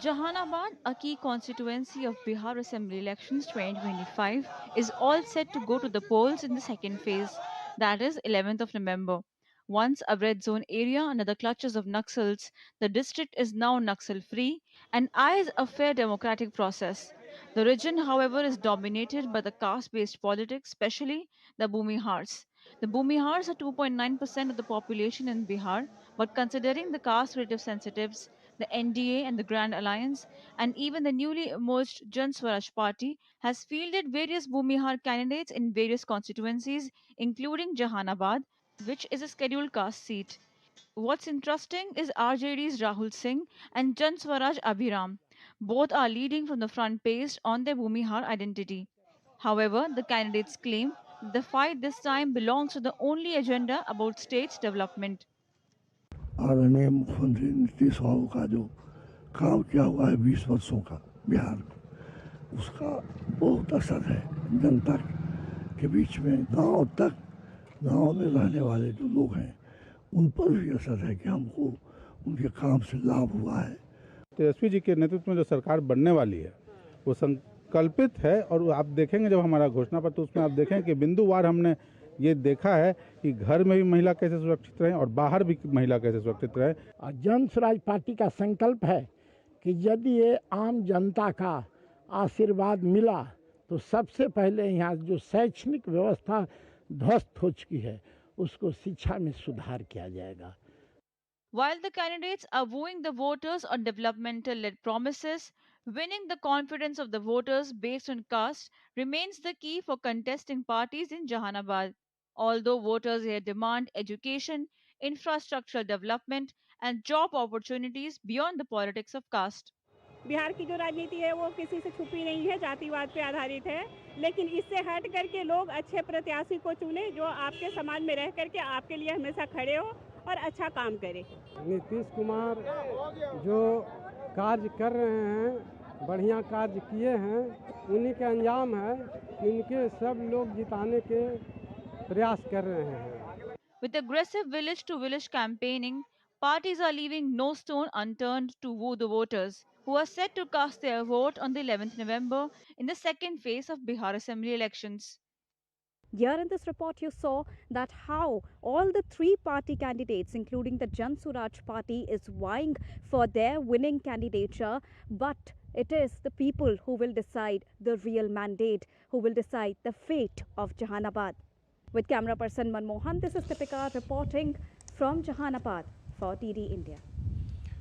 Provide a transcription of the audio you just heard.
Jahanabad, a key constituency of Bihar Assembly elections 2025, is all set to go to the polls in the second phase, that is 11th of November. Once a red zone area under the clutches of Naxals, the district is now Naxal free and eyes a fair democratic process. The region, however, is dominated by the caste based politics, especially the Bhumihars. The Bhumihars are 2.9% of the population in Bihar, but considering the caste relative sensitives, the NDA and the Grand Alliance, and even the newly emerged Jan Swaraj Party has fielded various Bhumihar candidates in various constituencies, including Jahanabad, which is a scheduled caste seat. What's interesting is RJD's Rahul Singh and Jan Swaraj Abhiram. Both are leading from the front page on their Bhumihar identity. However, the candidates claim that the fight this time belongs to the only agenda about state's development. आदरणीय मुख्यमंत्री नीतीश बाबू का जो काम किया हुआ है 20 वर्षों का बिहार में, उसका बहुत असर है जनता के बीच में। गांव में रहने वाले जो लोग हैं उन पर भी असर है कि हमको उनके काम से लाभ हुआ है। तेजस्वी जी के नेतृत्व में जो सरकार बनने वाली है वो संकल्पित है, और आप देखेंगे जब हमारा घोषणा पत्र, उसमें आप देखें कि बिंदुवार हमने ये देखा है कि घर में भी महिला कैसे सुरक्षित रहें और बाहर भी महिला कैसे सुरक्षित रहें। जन स्वराज पार्टी का संकल्प है कि यदि ये आम जनता का आशीर्वाद मिला तो सबसे पहले यहाँ जो शैक्षणिक व्यवस्था ध्वस्त हो चुकी है उसको शिक्षा में सुधार किया जाएगा। While the candidates are wooing the voters on developmental led promises, winning the confidence of the voters based on caste remains the key for contesting parties in Jahanabad. Although voters here demand education, infrastructural development, and job opportunities beyond the politics of caste. Bihar की जो राजनीति है वो किसी से छुपी नहीं है, जातिवाद पे आधारित है, लेकिन इससे हट करके लोग अच्छे प्रत्याशी को चुने जो आपके समाज में रह करके आपके लिए हमेशा खड़े हो और अच्छा काम करे। नीतीश कुमार जो कार्य कर रहे हैं, बढ़िया कार्य किए हैं, उन्हीं के अंजाम है, इनके सब लोग जिताने के प्रयास कर रहे हैं। With aggressive village to village campaigning, parties are leaving no stone unturned to woo the voters, who are set to cast their vote on the 11th November in the second phase of Bihar Assembly elections. Here in this report, you saw that how all the three party candidates, including the Jan Swaraj Party, is vying for their winning candidature. But it is the people who will decide the real mandate, who will decide the fate of Jahanabad. With camera person Manmohan, this is Deepika reporting from Jahanabad for DD India.